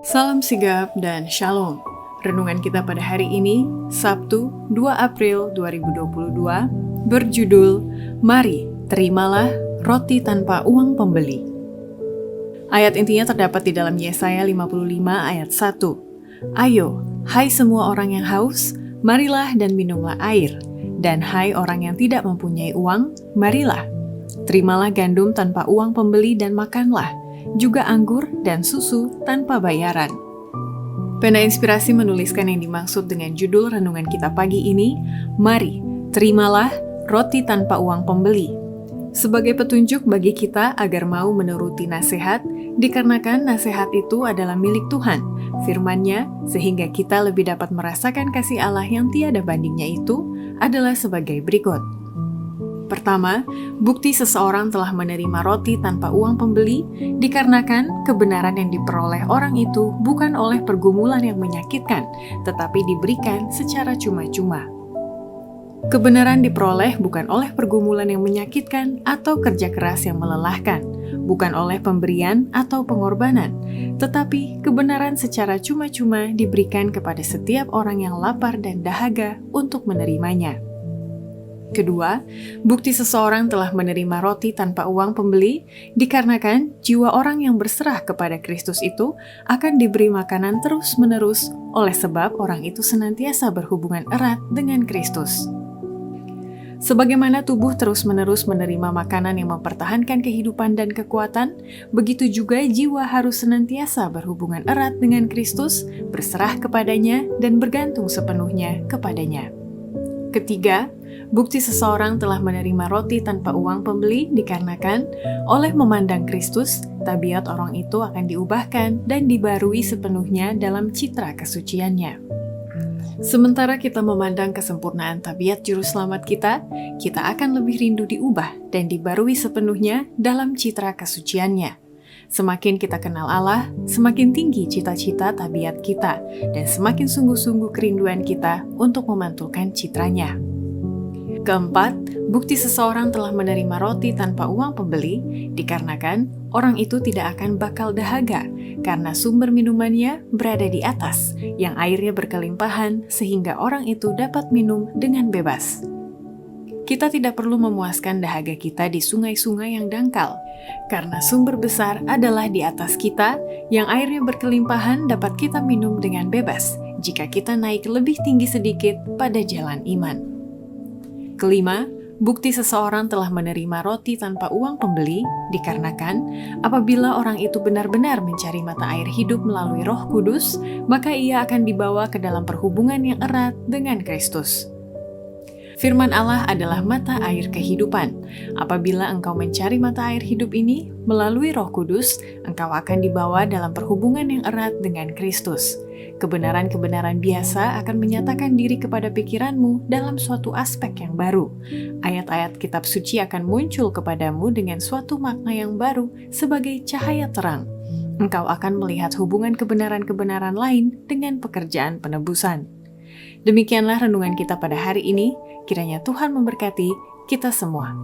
Salam sigap dan shalom. Renungan kita pada hari ini, Sabtu 2 April 2022, berjudul Mari, Terimalah Roti Tanpa Uang Pembeli. Ayat intinya terdapat di dalam Yesaya 55 ayat 1. Ayo, hai semua orang yang haus, marilah dan minumlah air. Dan hai orang yang tidak mempunyai uang, marilah. Terimalah gandum tanpa uang pembeli dan makanlah, juga anggur dan susu tanpa bayaran. Pena Inspirasi menuliskan yang dimaksud dengan judul renungan kita pagi ini, Mari, Terimalah Roti Tanpa Uang Pembeli. Sebagai petunjuk bagi kita agar mau menuruti nasihat, dikarenakan nasihat itu adalah milik Tuhan, firman-Nya, sehingga kita lebih dapat merasakan kasih Allah yang tiada bandingnya itu adalah sebagai berikut. Pertama, bukti seseorang telah menerima roti tanpa uang pembeli dikarenakan kebenaran yang diperoleh orang itu bukan oleh pergumulan yang menyakitkan, tetapi diberikan secara cuma-cuma. Kebenaran diperoleh bukan oleh pergumulan yang menyakitkan atau kerja keras yang melelahkan, bukan oleh pemberian atau pengorbanan, tetapi kebenaran secara cuma-cuma diberikan kepada setiap orang yang lapar dan dahaga untuk menerimanya. Kedua, bukti seseorang telah menerima roti tanpa uang pembeli dikarenakan jiwa orang yang berserah kepada Kristus itu akan diberi makanan terus-menerus oleh sebab orang itu senantiasa berhubungan erat dengan Kristus. Sebagaimana tubuh terus-menerus menerima makanan yang mempertahankan kehidupan dan kekuatan, begitu juga jiwa harus senantiasa berhubungan erat dengan Kristus, berserah kepadanya, dan bergantung sepenuhnya kepadanya. Ketiga, bukti seseorang telah menerima roti tanpa uang pembeli dikarenakan oleh memandang Kristus, tabiat orang itu akan diubahkan dan dibarui sepenuhnya dalam citra kesuciannya. Sementara kita memandang kesempurnaan tabiat Juru Selamat kita akan lebih rindu diubah dan dibarui sepenuhnya dalam citra kesuciannya. Semakin kita kenal Allah, semakin tinggi cita-cita tabiat kita, dan semakin sungguh-sungguh kerinduan kita untuk memantulkan citranya. Keempat, bukti seseorang telah menerima roti tanpa uang pembeli dikarenakan orang itu tidak akan bakal dahaga karena sumber minumannya berada di atas, yang airnya berkelimpahan sehingga orang itu dapat minum dengan bebas. Kita tidak perlu memuaskan dahaga kita di sungai-sungai yang dangkal, karena sumber besar adalah di atas kita, yang airnya berkelimpahan dapat kita minum dengan bebas jika kita naik lebih tinggi sedikit pada jalan iman. Kelima, bukti seseorang telah menerima roti tanpa uang pembeli dikarenakan apabila orang itu benar-benar mencari mata air hidup melalui Roh Kudus, maka ia akan dibawa ke dalam perhubungan yang erat dengan Kristus. Firman Allah adalah mata air kehidupan. Apabila engkau mencari mata air hidup ini melalui Roh Kudus, engkau akan dibawa dalam perhubungan yang erat dengan Kristus. Kebenaran-kebenaran biasa akan menyatakan diri kepada pikiranmu dalam suatu aspek yang baru. Ayat-ayat kitab suci akan muncul kepadamu dengan suatu makna yang baru sebagai cahaya terang. Engkau akan melihat hubungan kebenaran-kebenaran lain dengan pekerjaan penebusan. Demikianlah renungan kita pada hari ini. Kiranya Tuhan memberkati kita semua.